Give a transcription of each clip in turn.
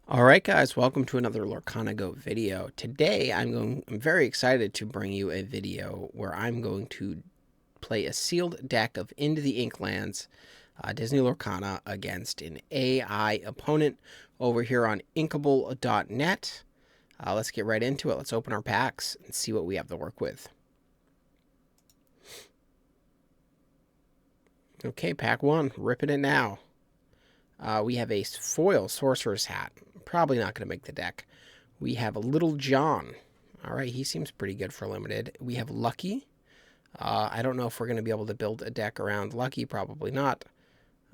All right, guys, welcome to another Lorcana Go video. Today, I'm very excited to bring you a video where I'm going to play a sealed deck of Into the Inklands, Disney Lorcana against an AI opponent over here on inkable.net. Let's get right into it. Let's open our packs and see what we have to work with. Okay, pack one, ripping it now. We have a foil Sorcerer's Hat. Probably not going to make the deck. We have a Little John. All right, he seems pretty good for limited. We have Lucky. I don't know if we're going to be able to build a deck around Lucky. Probably not.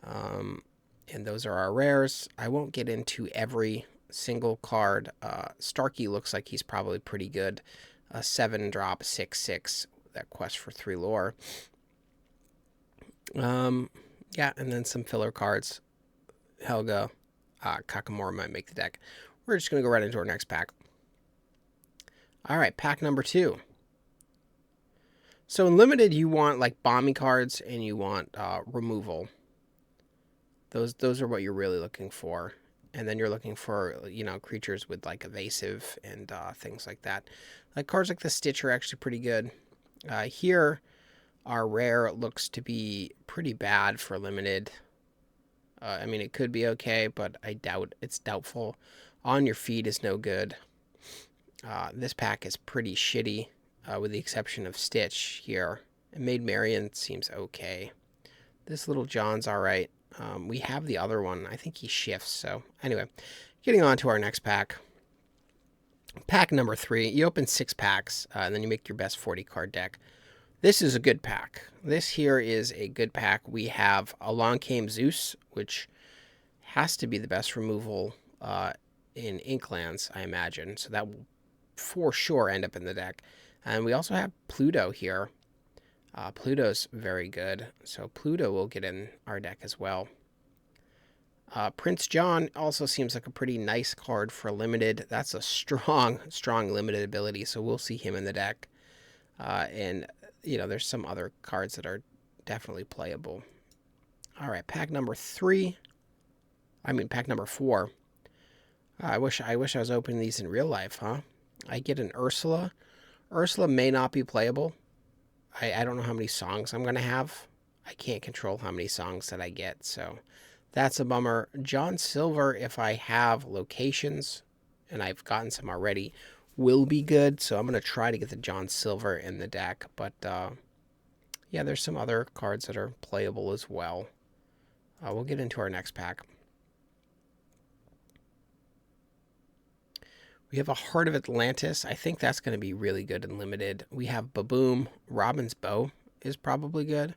And those are our rares. I won't get into every single card. Starkey looks like he's probably pretty good. 7-drop, 6/6. That quest for 3 lore. Yeah, and then some filler cards. Helga, Kakamora might make the deck. We're just going to go right into our next pack. All right, pack number 2. So in limited, you want like bombing cards and you want removal. Those are what you're really looking for. And then you're looking for, creatures with like evasive and things like that. Like cards like the Stitch are actually pretty good. Here, our rare looks to be pretty bad for limited. I mean, it could be okay, but I doubt it's doubtful. On Your Feet is no good. This pack is pretty shitty, with the exception of Stitch here. And Maid Marian seems okay. This Little John's all right. We have the other one. I think he shifts. So anyway, getting on to our next pack. Pack number 3. You open 6 packs, and then you make your best 40-card deck. This is a good pack. This here is a good pack. We have Along Came Zeus, which has to be the best removal in Inklands, I imagine. So that will for sure end up in the deck. And we also have Pluto here. Pluto's very good. So Pluto will get in our deck as well. Prince John also seems like a pretty nice card for limited. That's a strong limited ability. So we'll see him in the deck. And there's some other cards that are definitely playable. All right, pack number 4. I wish I was opening these in real life, huh? I get an Ursula. Ursula may not be playable. I don't know how many songs I'm going to have. I can't control how many songs that I get, so that's a bummer. John Silver, if I have locations, and I've gotten some already, will be good, so I'm going to try to get the John Silver in the deck, but yeah, there's some other cards that are playable as well. We'll get into our next pack. We have a Heart of Atlantis. I think that's going to be really good and limited. We have Baboom. Robin's Bow is probably good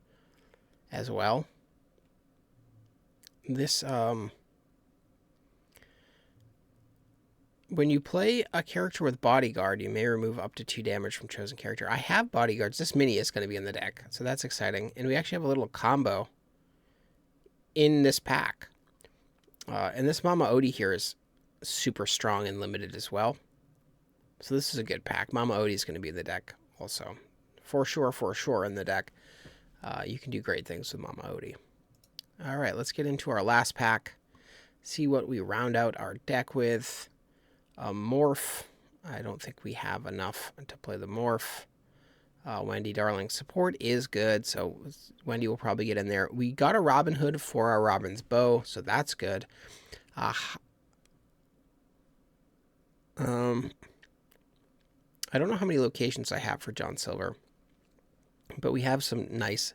as well. This, when you play a character with Bodyguard, you may remove up to 2 damage from chosen character. I have Bodyguards. This mini is going to be in the deck, so that's exciting. And we actually have a little combo in this pack. And this Mama Odie here is super strong and limited as well. So this is a good pack. Mama Odie is going to be in the deck also. For sure in the deck. You can do great things with Mama Odie. All right, let's get into our last pack. See what we round out our deck with. Morph. I don't think we have enough to play the Morph. Wendy Darling support is good, so Wendy will probably get in there. We got a Robin Hood for our Robin's Bow, so that's good. I don't know how many locations I have for John Silver, but we have some nice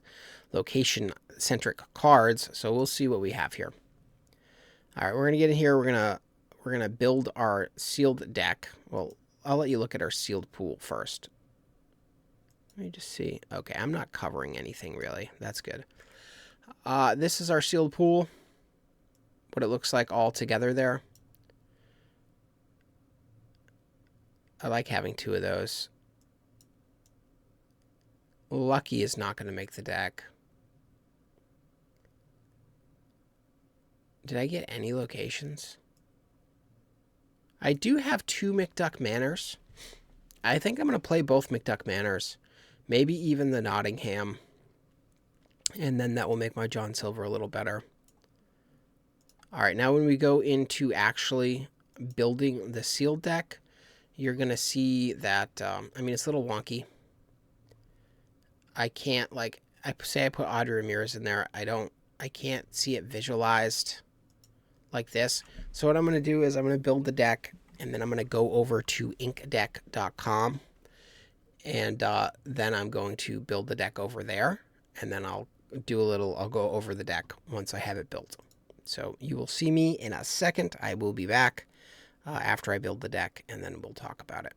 location-centric cards, so we'll see what we have here. All right, we're gonna get in here. We're gonna build our sealed deck. Well, I'll let you look at our sealed pool first. Let me just see. Okay, I'm not covering anything really. That's good. This is our sealed pool. What it looks like all together there. I like having 2 of those. Lucky is not going to make the deck. Did I get any locations? I do have 2 McDuck Manors. I think I'm going to play both McDuck Manors. Maybe even the Nottingham. And then that will make my John Silver a little better. All right, now when we go into actually building the sealed deck, you're going to see that, I mean, it's a little wonky. I can't, like, I put Audrey Ramirez in there. I can't see it visualized like this. So what I'm going to do is I'm going to build the deck, and then I'm going to go over to inkdeck.com, and then I'm going to build the deck over there, and then I'll go over the deck once I have it built. So you will see me in a second. I will be back after I build the deck, and then we'll talk about it.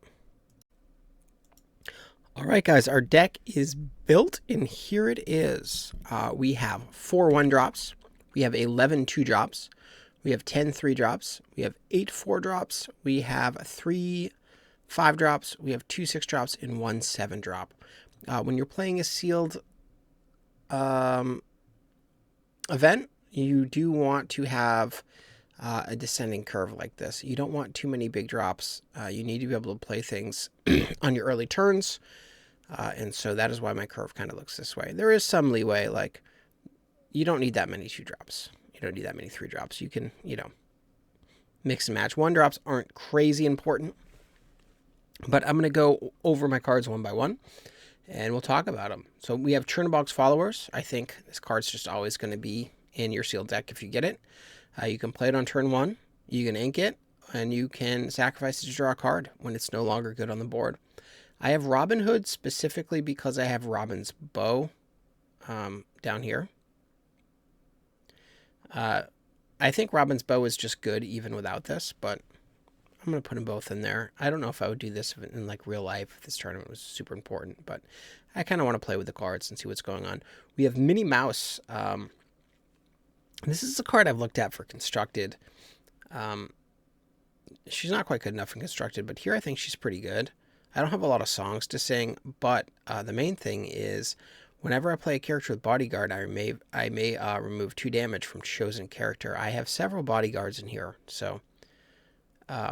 All right, guys, our deck is built, and here it is. We have 4 1-drops. We have 11 2-drops. We have 10 3-drops. We have 8 4-drops. We have 3 5-drops. We have 2 6-drops and 1 7-drop. When you're playing a sealed event, you do want to have a descending curve like this. You don't want too many big drops. You need to be able to play things on your early turns. And so that is why my curve kind of looks this way. There is some leeway, like you don't need that many 2-drops. You don't need that many 3-drops. You can, mix and match. 1-drops aren't crazy important, but I'm going to go over my cards one by one, and we'll talk about them. So we have Chernobog's Followers. I think this card's just always going to be in your sealed deck if you get it. You can play it on turn 1. You can ink it, and you can sacrifice it to draw a card when it's no longer good on the board. I have Robin Hood specifically because I have Robin's bow down here. I think Robin's bow is just good even without this, but I'm going to put them both in there. I don't know if I would do this in like real life if this tournament was super important, but I kind of want to play with the cards and see what's going on. We have Minnie Mouse. This is a card I've looked at for Constructed. She's not quite good enough in Constructed, but here I think she's pretty good. I don't have a lot of songs to sing, but the main thing is whenever I play a character with Bodyguard, I may remove 2 damage from chosen character. I have several Bodyguards in here, so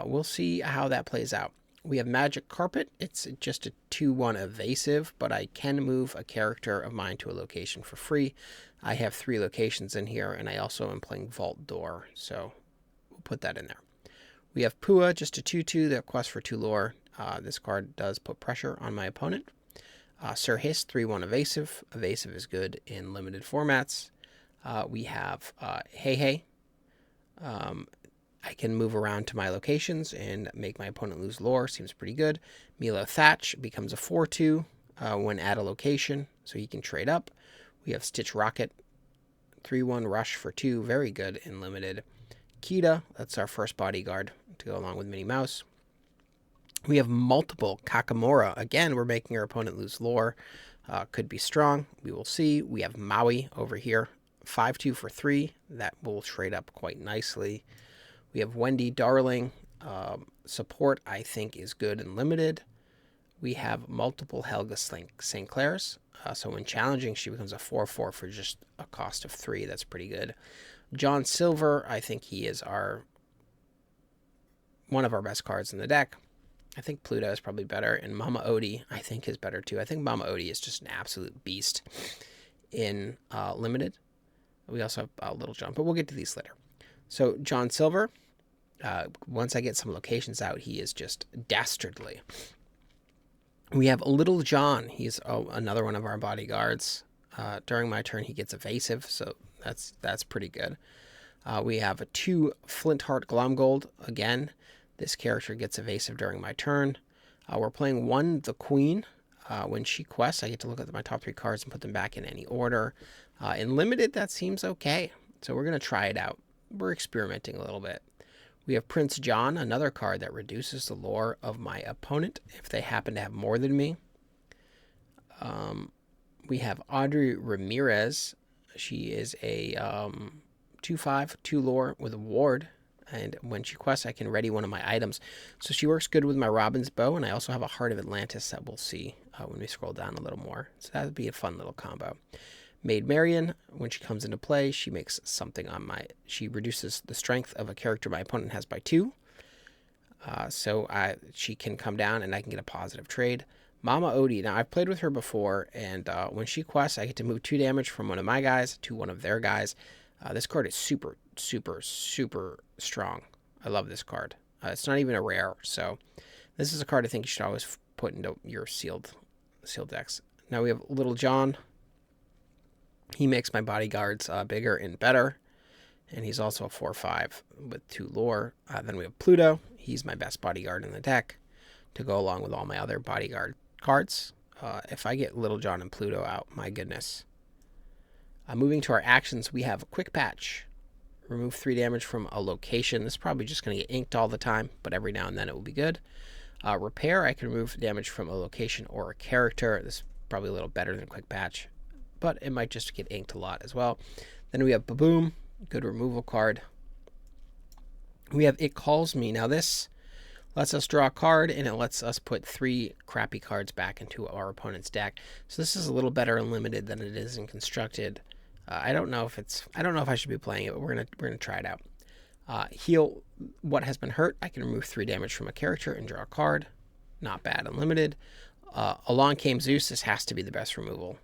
we'll see how that plays out. We have Magic Carpet. It's just a 2/1 evasive, but I can move a character of mine to a location for free. I have 3 locations in here, and I also am playing Vault Door, so we'll put that in there. We have Pua, just a 2/2 that quests for 2 lore. This card does put pressure on my opponent. Sir Hiss, 3/1 evasive. Evasive is good in limited formats. We have Hey Hey. I can move around to my locations and make my opponent lose lore. Seems pretty good. Milo Thatch becomes a 4/2 when at a location, so he can trade up. We have Stitch Rocket, 3/1 rush for 2. Very good in limited. Kita, that's our first Bodyguard to go along with Minnie Mouse. We have multiple Kakamora. Again, we're making our opponent lose lore. Could be strong. We will see. We have Maui over here. 5/2 for 3. That will trade up quite nicely. We have Wendy Darling. Support, I think, is good and limited. We have multiple Helga St. Clair's. So when challenging, she becomes a 4/4 for just a cost of 3. That's pretty good. John Silver, I think he is one of our best cards in the deck. I think Pluto is probably better, and Mama Odie, I think, is better too. I think Mama Odie is just an absolute beast in limited. We also have a Little John, but we'll get to these later. So John Silver, once I get some locations out, he is just dastardly. We have Little John. He's another one of our bodyguards. During my turn, he gets evasive, so that's pretty good. We have a 2 Flintheart Glomgold. Again, this character gets evasive during my turn. We're playing 1 the Queen. When she quests, I get to look at my top 3 cards and put them back in any order. In limited, that seems okay. So we're going to try it out. We're experimenting a little bit. We have Prince John, another card that reduces the lore of my opponent if they happen to have more than me. We have Audrey Ramirez. She is a 2/5, 2 lore with a ward. And when she quests, I can ready one of my items. So she works good with my Robin's bow, and I also have a Heart of Atlantis that we'll see when we scroll down a little more. So that would be a fun little combo. Maid Marian, when she comes into play, she makes something on she reduces the strength of a character my opponent has by 2. So she can come down and I can get a positive trade. Mama Odie, now I've played with her before, and when she quests, I get to move 2 damage from one of my guys to one of their guys. This card is super, super, super strong. I love this card. It's not even a rare, so this is a card I think you should always put into your sealed decks. Now we have Little John. He makes my bodyguards bigger and better, and he's also a 4/5 with 2 lore. Then we have Pluto. He's my best bodyguard in the deck to go along with all my other bodyguard cards. If I get Little John and Pluto out, my goodness. Moving to our actions, we have Quick Patch. Remove 3 damage from a location. This is probably just going to get inked all the time, but every now and then it will be good. Repair, I can remove damage from a location or a character. This is probably a little better than Quick Patch, but it might just get inked a lot as well. Then we have Baboom, good removal card. We have It Calls Me. Now this lets us draw a card, and it lets us put 3 crappy cards back into our opponent's deck. So this is a little better in limited than it is in constructed. I don't know if I should be playing it, but we're gonna try it out. Heal what has been hurt. I can remove 3 damage from a character and draw a card. Not bad, unlimited. Along Came Zeus. This has to be the best removal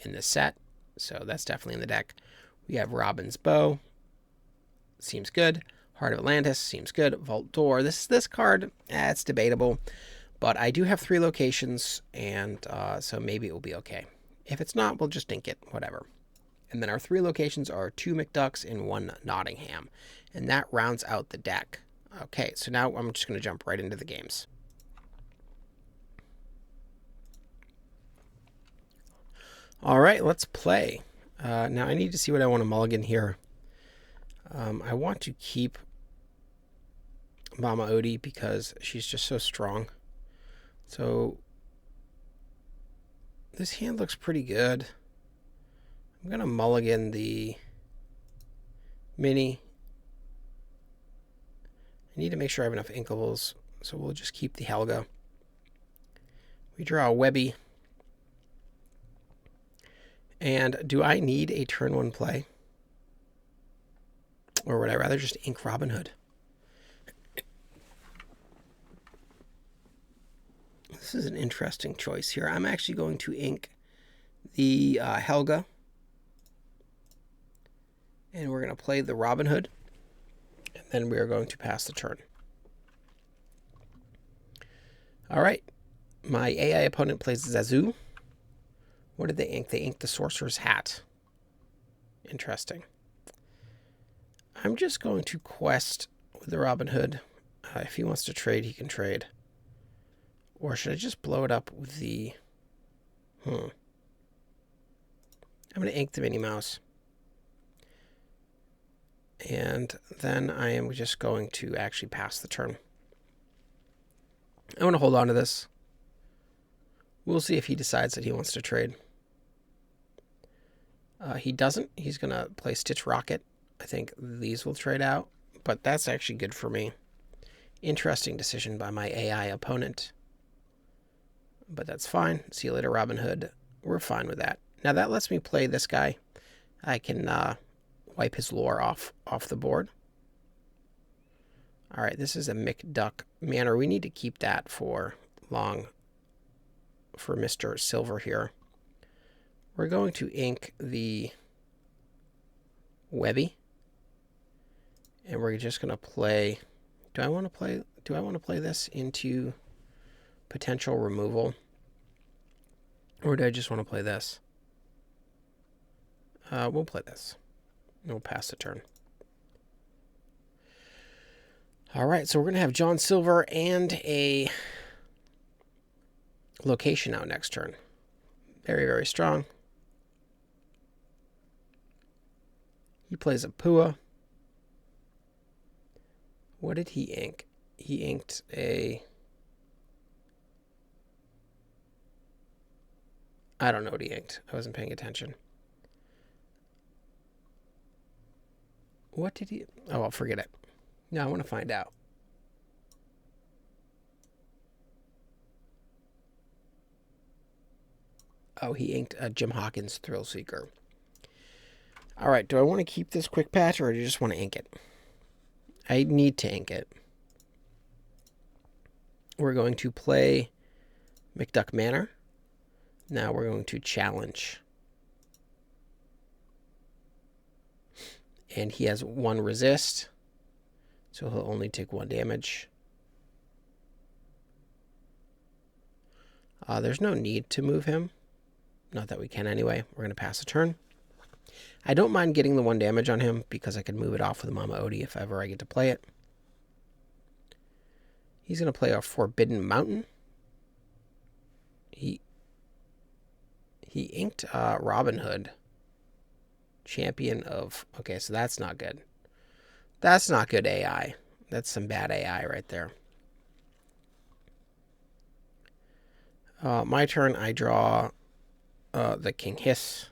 in this set, so that's definitely in the deck. We have Robin's Bow. Seems good. Heart of Atlantis seems good. Vault Door. This card, it's debatable, but I do have 3 locations, and so maybe it will be okay. If it's not, we'll just ink it. Whatever. And then our 3 locations are 2 McDucks and 1 Nottingham. And that rounds out the deck. Okay, so now I'm just going to jump right into the games. All right, let's play. Now I need to see what I want to mulligan here. I want to keep Mama Odie because she's just so strong. So this hand looks pretty good. I'm going to mulligan the mini. I need to make sure I have enough inkables, so we'll just keep the Helga. We draw a Webby. And do I need a turn 1 play? Or would I rather just ink Robin Hood? This is an interesting choice here. I'm actually going to ink the Helga. And we're going to play the Robin Hood. And then we are going to pass the turn. All right. My AI opponent plays Zazu. What did they ink? They inked the Sorcerer's Hat. Interesting. I'm just going to quest with the Robin Hood. If he wants to trade, he can trade. Or should I just blow it up with the... I'm going to ink the Minnie Mouse. And then I am just going to actually pass the turn. I want to hold on to this. We'll see if he decides that he wants to trade. He doesn't. He's going to play Stitch Rocket. I think these will trade out, but that's actually good for me. Interesting decision by my AI opponent. But that's fine. See you later, Robin Hood. We're fine with that. Now that lets me play this guy. I can wipe his lore off the board. All right, this is a McDuck Manor. We need to keep that for long for Mr. Silver here. We're going to ink the Webby. And we're just going to play... Do I want to play this into potential removal? Or do I just want to play this? We'll play this. And we'll pass the turn. All right, so we're going to have John Silver and a location out next turn. Very, very strong. He plays a Pua. What did he ink? He inked a... I don't know what he inked. I wasn't paying attention. What did he... Oh, I'll forget it. No, I want to find out. Oh, he inked a Jim Hawkins Thrill Seeker. All right, do I want to keep this quick patch or do I just want to ink it? I need to ink it. We're going to play McDuck Manor. Now we're going to challenge. And he has 1 resist. So he'll only take 1 damage. There's no need to move him. Not that we can anyway. We're going to pass a turn. I don't mind getting the 1 damage on him because I can move it off with Mama Odie if ever I get to play it. He's going to play a Forbidden Mountain. He inked Robin Hood. Champion of... Okay, so that's not good. That's not good AI. That's some bad AI right there. My turn, I draw the King Hiss.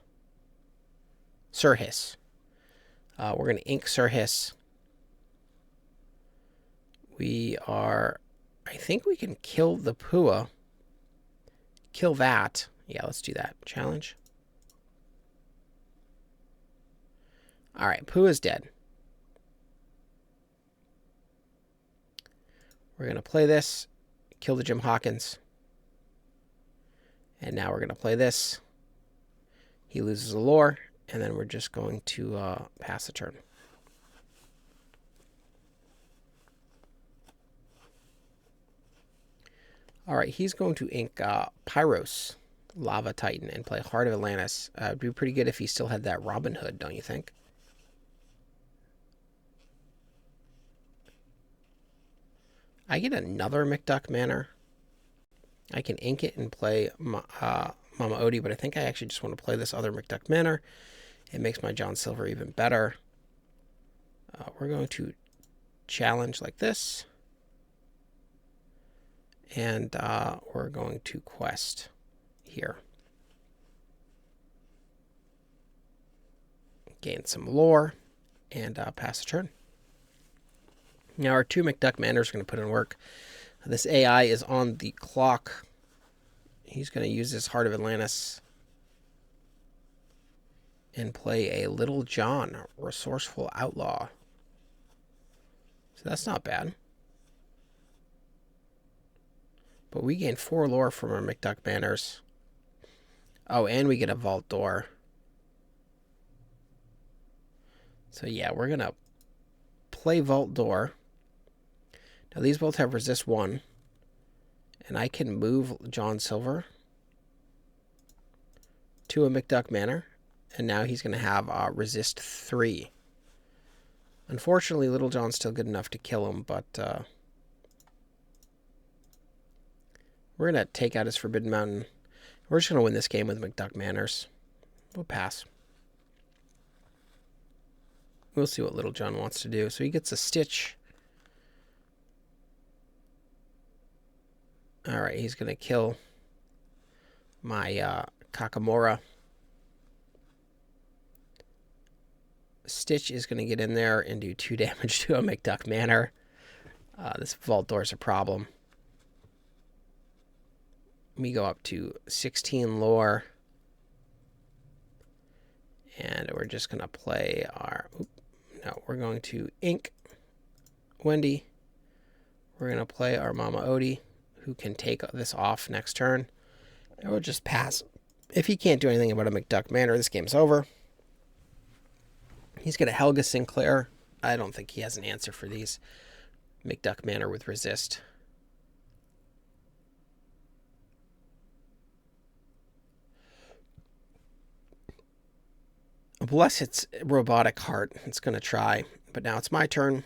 Sir Hiss. We're going to ink Sir Hiss. We are... I think we can kill the Pua. Kill that. Yeah, let's do that. Challenge. Alright, Pua's dead. We're going to play this. Kill the Jim Hawkins. And now we're going to play this. He loses a lore. And then we're just going to pass the turn. Alright, he's going to ink Pyros, Lava Titan, and play Heart of Atlantis. It'd be pretty good if he still had that Robin Hood, don't you think? I get another McDuck Manor. I can ink it and play Mama Odie, but I think I actually just want to play this other McDuck Manor. It makes my John Silver even better. We're going to challenge like this. And we're going to quest here. Gain some lore and pass a turn. Now our 2 McDuck Manors are going to put in work. This AI is on the clock. He's going to use his Heart of Atlantis and play a Little John, Resourceful Outlaw. So that's not bad. But we gain 4 lore from our McDuck Manors. Oh, and we get a Vault Door. So yeah, we're going to play Vault Door. Now these both have resist 1. And I can move John Silver to a McDuck Manor. And now he's going to have resist 3. Unfortunately, Little John's still good enough to kill him, but we're going to take out his Forbidden Mountain. We're just going to win this game with McDuck Manors. We'll pass. We'll see what Little John wants to do. So he gets a Stitch. Alright, he's going to kill my Kakamora. Stitch is going to get in there and do 2 damage to a McDuck Manor. This Vault Door is a problem. We go up to 16 lore. And we're just going to play our... No, we're going to ink Wendy. We're going to play our Mama Odie, who can take this off next turn. And we'll just pass. If he can't do anything about a McDuck Manor, this game's over. He's got a Helga Sinclair. I don't think he has an answer for these. McDuck Manor with resist. Bless its robotic heart. It's going to try. But now it's my turn.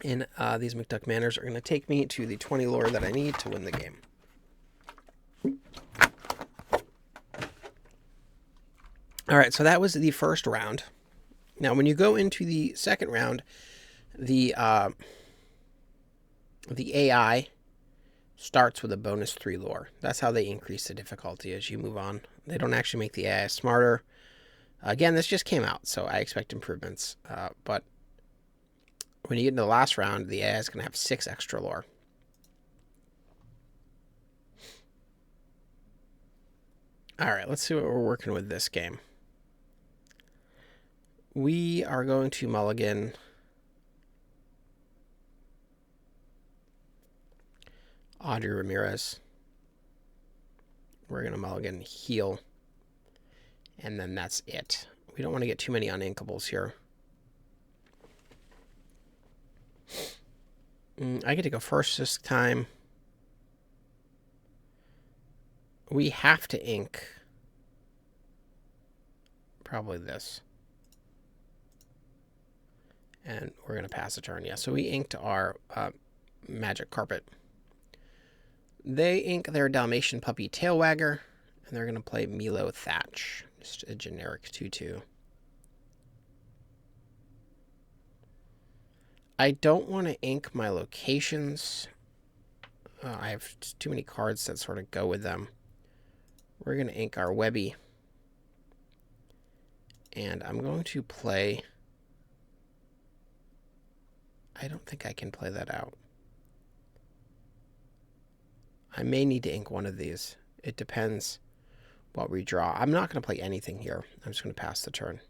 And these McDuck Manors are going to take me to the 20 lore that I need to win the game. Alright, so that was the first round. Now, when you go into the second round, the AI starts with a bonus 3 lore. That's how they increase the difficulty as you move on. They don't actually make the AI smarter. Again, this just came out, so I expect improvements. But when you get into the last round, the AI is going to have 6 extra lore. Alright, let's see what we're working with this game. We are going to mulligan Audrey Ramirez. We're going to mulligan heal. And then that's it. We don't want to get too many uninkables here. I get to go first this time. We have to ink probably this. And we're going to pass a turn. Yeah, so we inked our magic carpet. They ink their Dalmatian puppy Tailwagger, and they're going to play Milo Thatch. Just a generic 2/2. I don't want to ink my locations. I have too many cards that sort of go with them. We're going to ink our Webby. And I'm going to play... I don't think I can play that out. I may need to ink one of these. It depends what we draw. I'm not going to play anything here. I'm just going to pass the turn.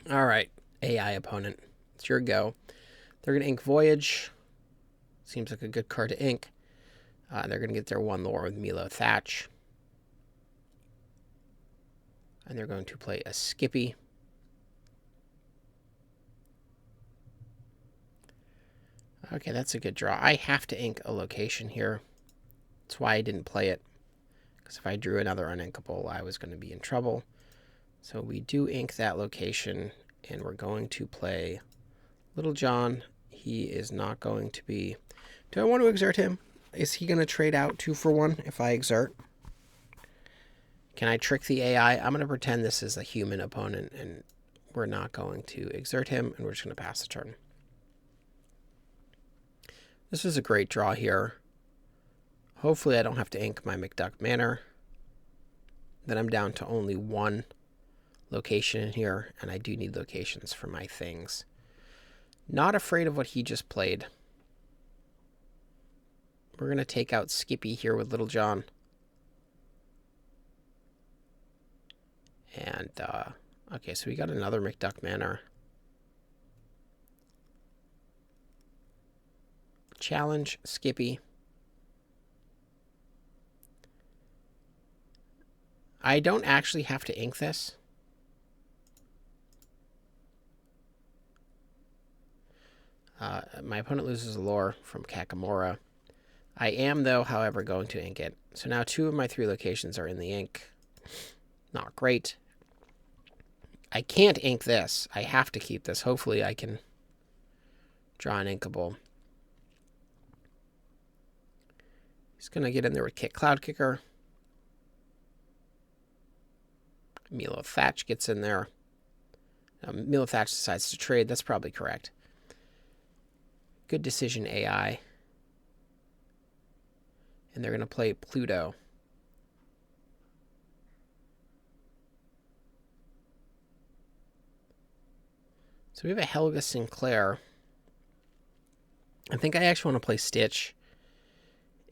All right, AI opponent. It's your go. They're going to ink Voyage. Seems like a good card to ink. They're going to get their one lore with Milo Thatch. And they're going to play a Skippy. Okay, that's a good draw. I have to ink a location here. That's why I didn't play it. Because if I drew another uninkable, I was going to be in trouble. So we do ink that location, and we're going to play Little John. He is not going to be... Do I want to exert him? Is he going to trade out 2 for 1 if I exert? Can I trick the AI? I'm going to pretend this is a human opponent, and we're not going to exert him, and we're just going to pass the turn. This is a great draw here. Hopefully I don't have to ink my McDuck Manor. Then I'm down to only 1 location in here, and I do need locations for my things. Not afraid of what he just played. We're going to take out Skippy here with Little John. And, okay, so we got another McDuck Manor. Challenge Skippy. I don't actually have to ink this. My opponent loses a lore from Kakamora. I am, though, however, going to ink it. So now 2 of my 3 locations are in the ink. Not great. I can't ink this. I have to keep this. Hopefully I can draw an inkable. He's going to get in there with Cloud Kicker. Milo Thatch gets in there. Milo Thatch decides to trade. That's probably correct. Good decision, AI. And they're going to play Pluto. So we have a Helga Sinclair. I think I actually want to play Stitch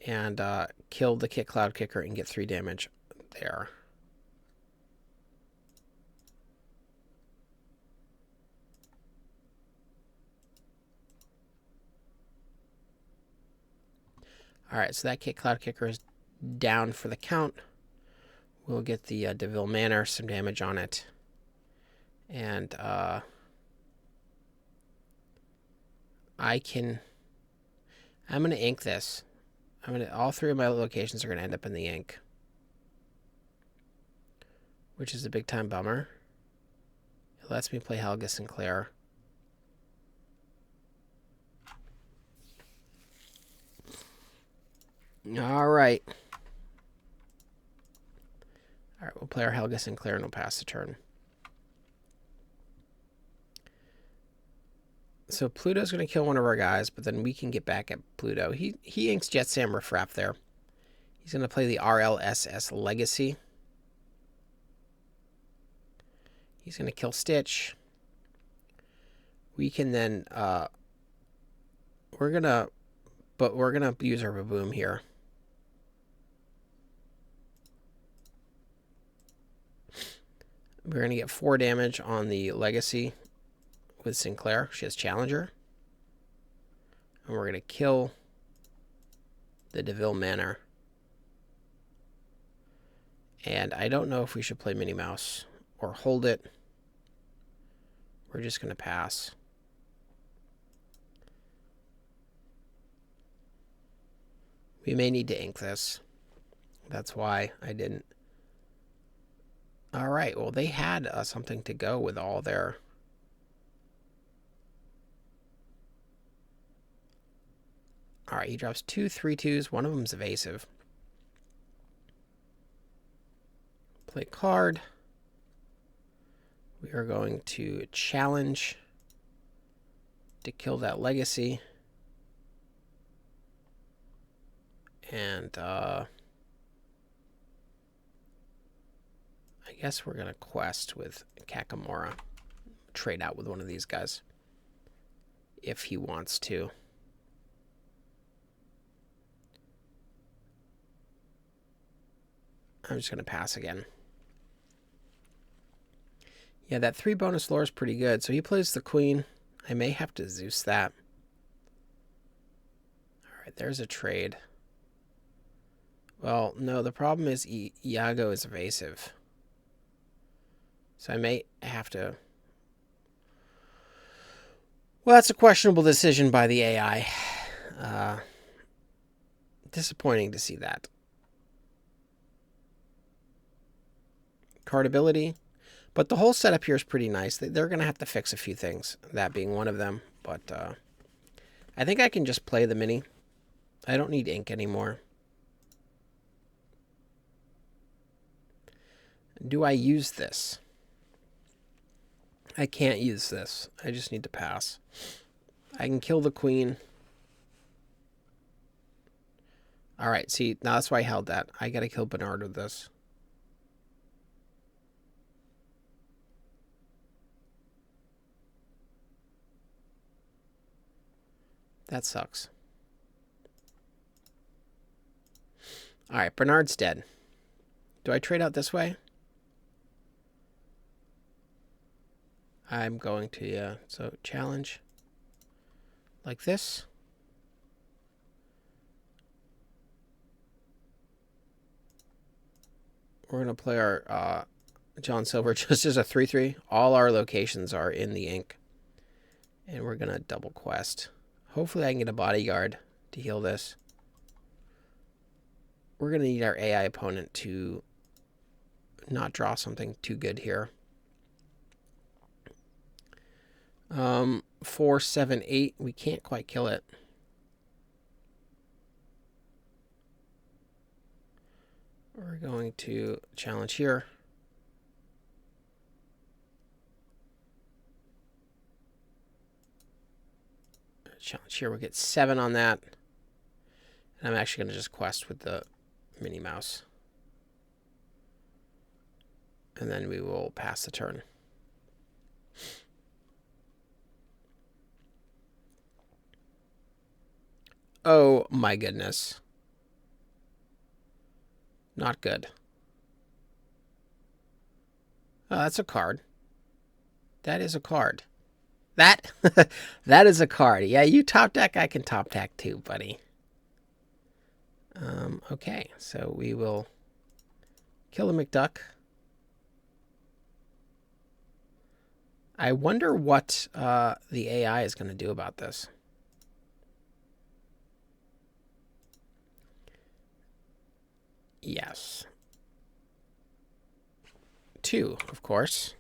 and kill the Cloud Kicker and get 3 damage there. All right, so that Cloud Kicker is down for the count. We'll get the DeVille Manor, some damage on it. And I'm going to ink this. All 3 of my locations are going to end up in the ink, which is a big time bummer. It lets me play Helga Sinclair. All right. All right, we'll play our Helga Sinclair and we'll pass the turn. So Pluto's going to kill one of our guys, but then we can get back at Pluto. He inks Jet Sam Riffraff there. He's going to play the RLSS Legacy. He's going to kill Stitch. We can then, we're going to use our Baboom here. We're going to get 4 damage on the Legacy with Sinclair. She has Challenger. And we're going to kill the DeVille Manor. And I don't know if we should play Minnie Mouse or hold it. We're just going to pass. We may need to ink this. That's why I didn't. All right, well, they had something to go with all their... All right, he drops 2 3/2s. One of them's evasive. Play card. We are going to challenge to kill that legacy. And I guess we're going to quest with Kakamora. Trade out with one of these guys if he wants to. I'm just going to pass again. Yeah, that 3 bonus lore is pretty good. So he plays the queen. I may have to Zeus that. All right, there's a trade. Well, no, the problem is Iago is evasive. So I may have to... Well, that's a questionable decision by the AI. Disappointing to see that. Card ability. But the whole setup here is pretty nice. They're going to have to fix a few things, that being one of them. But I think I can just play the mini. I don't need ink anymore. Do I use this? I can't use this. I just need to pass. I can kill the queen. All right, see, now that's why I held that. I got to kill Bernard with this. That sucks. All right, Bernard's dead. Do I trade out this way? I'm going to, yeah. So challenge like this. We're going to play our John Silver just as a 3/3. All our locations are in the ink. And we're going to double quest. Hopefully I can get a bodyguard to heal this. We're going to need our AI opponent to not draw something too good here. 4, 7, 8. We can't quite kill it. We're going to challenge here. Challenge here. We'll get 7 on that. And I'm actually going to just quest with the Minnie Mouse. And then we will pass the turn. Oh my goodness. Not good. Oh, that's a card. That is a card. That is a card. Yeah, you top deck, I can top deck too, buddy. Okay, so we will kill a McDuck. I wonder what the AI is going to do about this. Yes. 2, of course.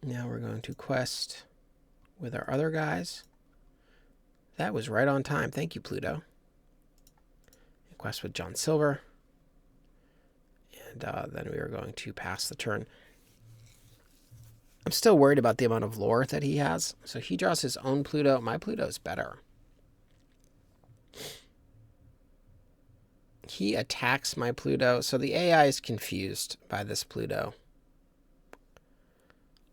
Now we're going to quest with our other guys. That was right on time. Thank you, Pluto. Quest with John Silver. And then we are going to pass the turn. I'm still worried about the amount of lore that he has. So he draws his own Pluto. My Pluto's better. He attacks my Pluto. So the AI is confused by this Pluto.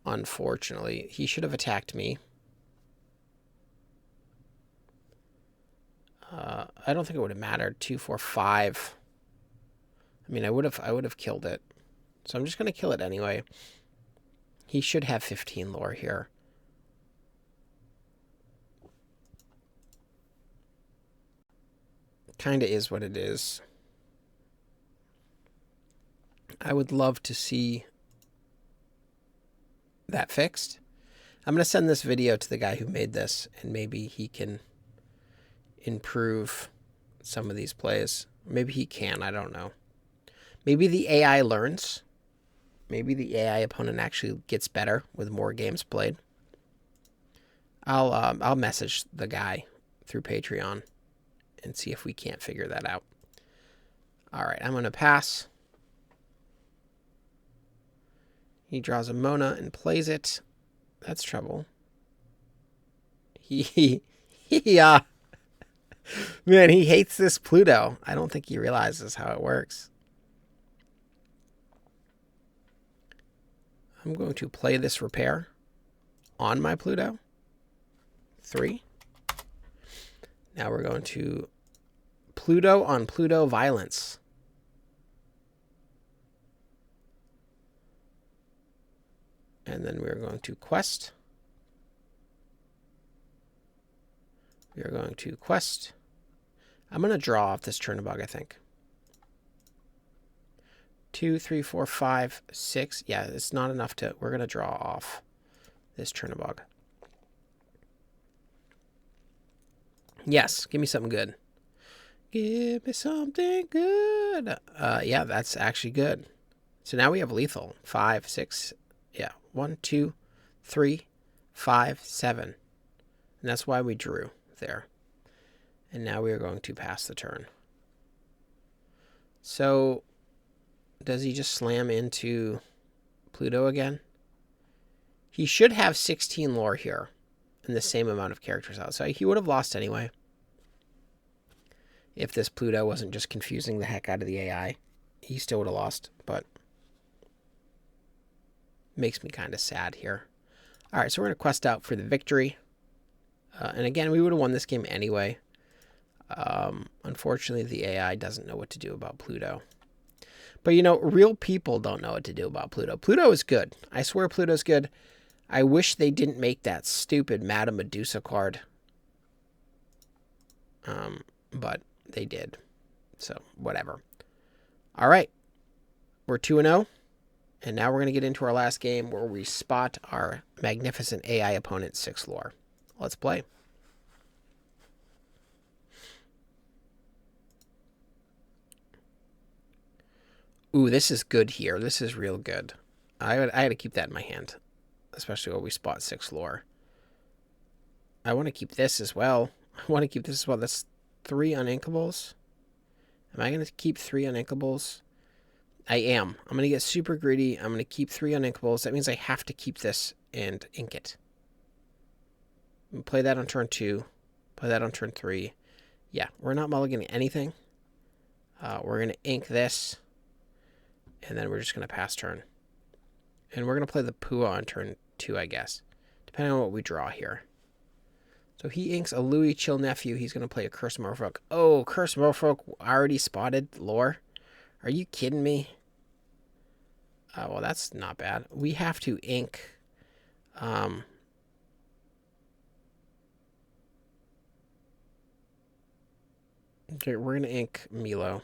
Unfortunately, he should have attacked me. I don't think it would have mattered. 2, 4, 5. I mean, I would have killed it. So I'm just going to kill it anyway. He should have 15 lore here. Kind of is what it is. I would love to see that fixed. I'm going to send this video to the guy who made this, and maybe he can improve some of these plays. Maybe he can. I don't know. Maybe the AI learns. Maybe the AI opponent actually gets better with more games played. I'll message the guy through Patreon and see if we can't figure that out. All right, I'm going to pass. He draws a Mona and plays it. That's trouble. Man, he hates this Pluto. I don't think he realizes how it works. I'm going to play this repair on my Pluto. 3. Now we're going to Pluto on Pluto violence. And then we're going to quest. We are going to quest. I'm going to draw off this Chernobog, I think. 2, 3, 4, 5, 6. Yeah, it's not enough to... We're going to draw off this Chernobog. Yes, give me something good. Give me something good. Yeah, that's actually good. So now we have lethal. 5, 6. Yeah, 1, 2, 3, 5, 7. And that's why we drew there. And now we are going to pass the turn. So, does he just slam into Pluto again? He should have 16 lore here and the same amount of characters out. So he would have lost anyway. If this Pluto wasn't just confusing the heck out of the AI, he still would have lost, but makes me kind of sad here. All right, so we're going to quest out for the victory. And again, we would have won this game anyway. Unfortunately, the AI doesn't know what to do about Pluto. But, you know, real people don't know what to do about Pluto. Pluto is good. I swear Pluto's good. I wish they didn't make that stupid Madame Medusa card. But they did. So, whatever. All right. We're 2-0. And now we're going to get into our last game where we spot our magnificent AI opponent, 6 lore. Let's play. Ooh, this is good here. This is real good. I had to keep that in my hand, especially when we spot 6 lore. I want to keep this as well. That's 3 uninkables. Am I going to keep 3 uninkables? I am. I'm going to get super greedy. I'm going to keep 3 uninkables. That means I have to keep this and ink it. Play that on turn 2. Play that on turn 3. Yeah, we're not mulliganing anything. We're going to ink this. And then we're just going to pass turn. And we're going to play the Pua on turn 2, I guess. Depending on what we draw here. So he inks a Louis Chill Nephew. He's going to play a Curse Merfolk. Oh, Curse Merfolk already spotted lore? Are you kidding me? Well, that's not bad. We have to ink... Okay, we're going to ink Milo.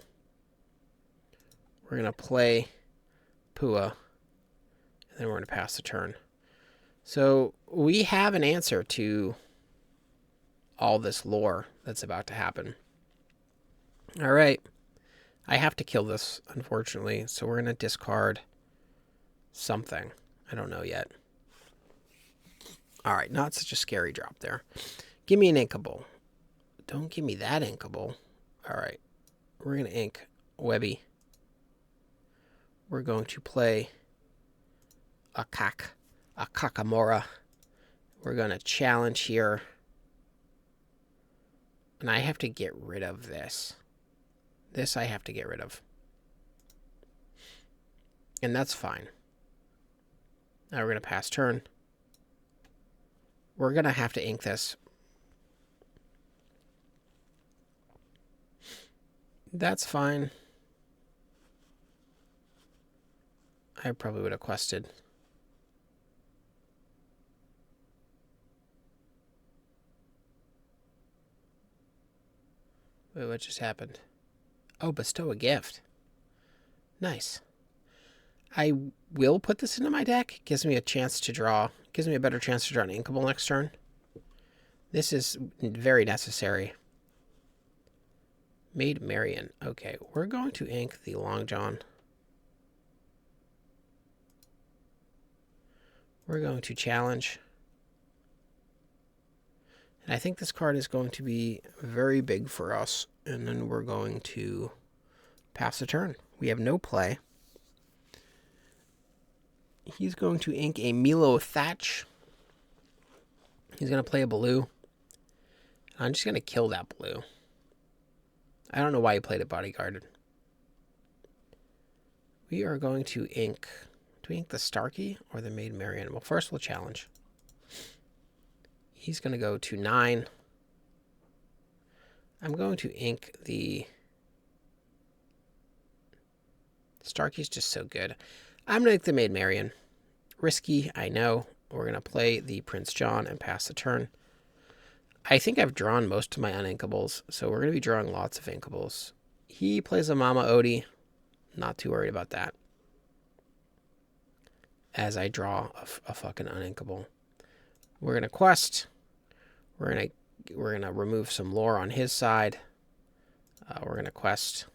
We're going to play Pua. And then we're going to pass the turn. So we have an answer to all this lore that's about to happen. All right. I have to kill this, unfortunately. So we're going to discard something. I don't know yet. All right. Not such a scary drop there. Give me an inkable. Don't give me that inkable. All right. We're going to ink Webby. We're going to play a Kakamora. We're going to challenge here. And I have to get rid of this. This I have to get rid of. And that's fine. Now we're going to pass turn. We're going to have to ink this. That's fine. I probably would have quested. Wait, what just happened? Oh, bestow a gift. Nice. I will put this into my deck. Gives me a chance to draw. Gives me a better chance to draw an inkable next turn. This is very necessary. Maid Marian. Okay, we're going to ink the Long John. We're going to challenge. And I think this card is going to be very big for us. And then we're going to pass the turn. We have no play. He's going to ink a Milo Thatch. He's going to play a blue. I'm just going to kill that blue. I don't know why he played it bodyguarded. We are going to ink. Do we ink the Starkey or the Maid Marian? Well, first we'll challenge. He's going to go to 9. I'm going to ink the... Starkey's just so good. I'm going to ink the Maid Marian. Risky, I know. We're going to play the Prince John and pass the turn. I think I've drawn most of my uninkables, so we're going to be drawing lots of inkables. He plays a Mama Odie. Not too worried about that. As I draw a fucking uninkable. We're going to quest. We're going to remove some lore on his side. We're going to quest.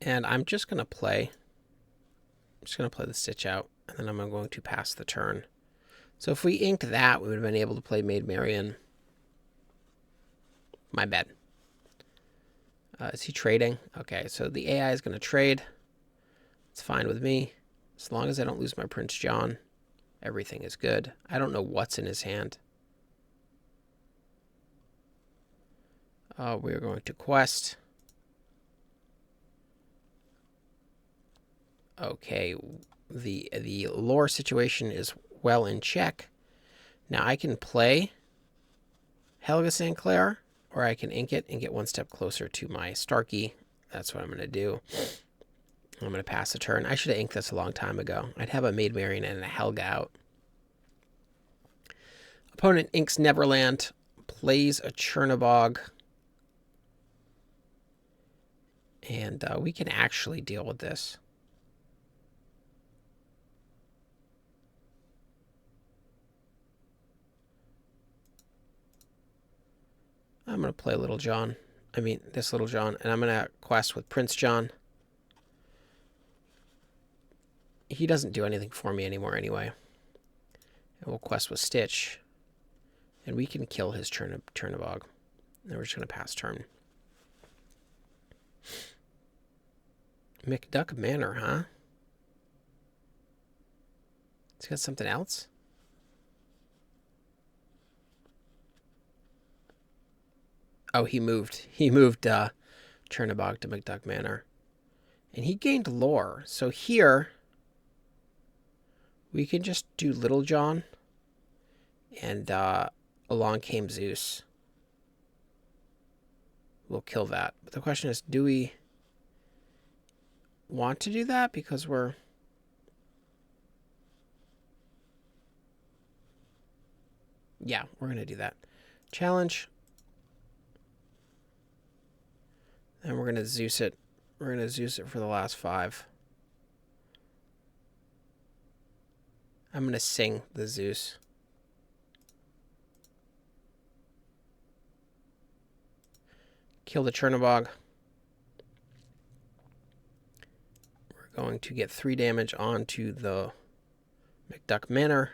And I'm just going to play. I'm just going to play the Stitch Out, and then I'm going to pass the turn. So if we inked that, we would have been able to play Maid Marian. My bad. Is he trading? Okay, so the AI is going to trade. It's fine with me. As long as I don't lose my Prince John, everything is good. I don't know what's in his hand. We are going to quest. Okay, the lore situation is well in check. Now I can play Helga St. Clair, or I can ink it and get one step closer to my Starkey. That's what I'm going to do. I'm going to pass the turn. I should have inked this a long time ago. I'd have a Maid Marian and a Helga out. Opponent inks Neverland, plays a Chernabog, and we can actually deal with this. I'm going to play Little John. I mean, this Little John. And I'm going to quest with Prince John. He doesn't do anything for me anymore anyway. And we'll quest with Stitch. And we can kill his Chernabog. And we're just going to pass turn. McDuck Manor, huh? It's got something else? Oh, he moved. He moved Chernabog to McDuck Manor. And he gained lore. So here, we can just do Little John. And along came Zeus. We'll kill that. But the question is, do we want to do that? Because we're... Yeah, we're going to do that. Challenge. And we're going to Zeus it. We're going to Zeus it for the last 5. I'm going to sing the Zeus. Kill the Chernabog. We're going to get 3 damage onto the McDuck Manor.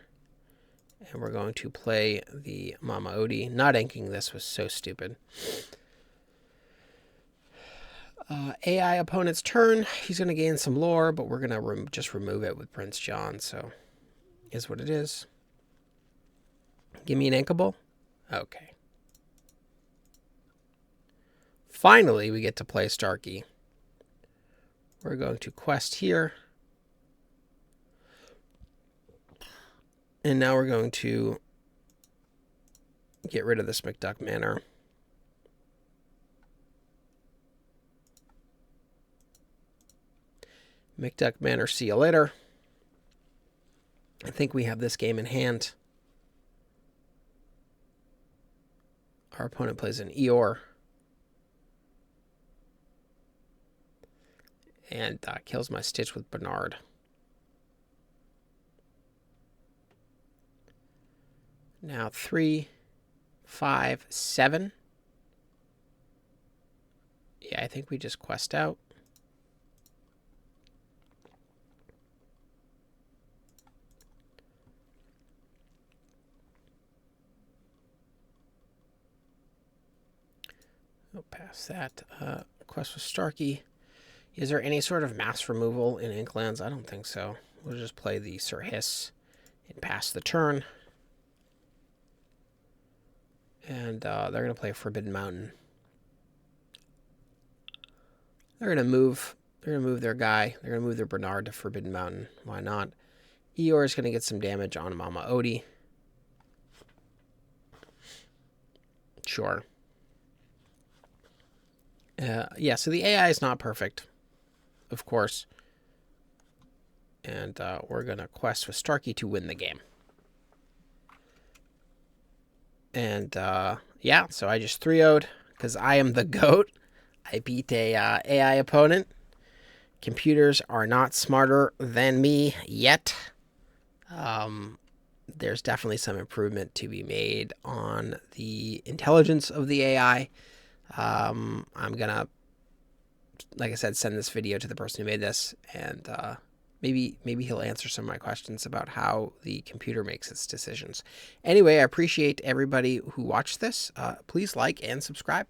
And we're going to play the Mama Odie. Not inking this was so stupid. AI opponent's turn. He's going to gain some lore, but we're going to just remove it with Prince John. So, is what it is. Give me an inkable. Okay. Finally, we get to play Starkey. We're going to quest here. And now we're going to get rid of this McDuck Manor. McDuck Manor, see you later. I think we have this game in hand. Our opponent plays an Eeyore. And kills my Stitch with Bernard. Now 3, 5, 7. Yeah, I think we just quest out. Oh, past that. Quest with Starkey. Is there any sort of mass removal in Inklands? I don't think so. We'll just play the Sir Hiss and pass the turn. And they're going to play Forbidden Mountain. They're going to move. They're going to move their guy. They're going to move their Bernard to Forbidden Mountain. Why not? Eeyore is going to get some damage on Mama Odie. Sure. Yeah, so the AI is not perfect, of course. And we're going to quest with Starkey to win the game. And yeah, so I just 3-0'd because I am the GOAT. I beat a AI opponent. Computers are not smarter than me yet. There's definitely some improvement to be made on the intelligence of the AI. I'm going to, like I said, send this video to the person who made this, and maybe he'll answer some of my questions about how the computer makes its decisions. Anyway, I appreciate everybody who watched this. Please like and subscribe.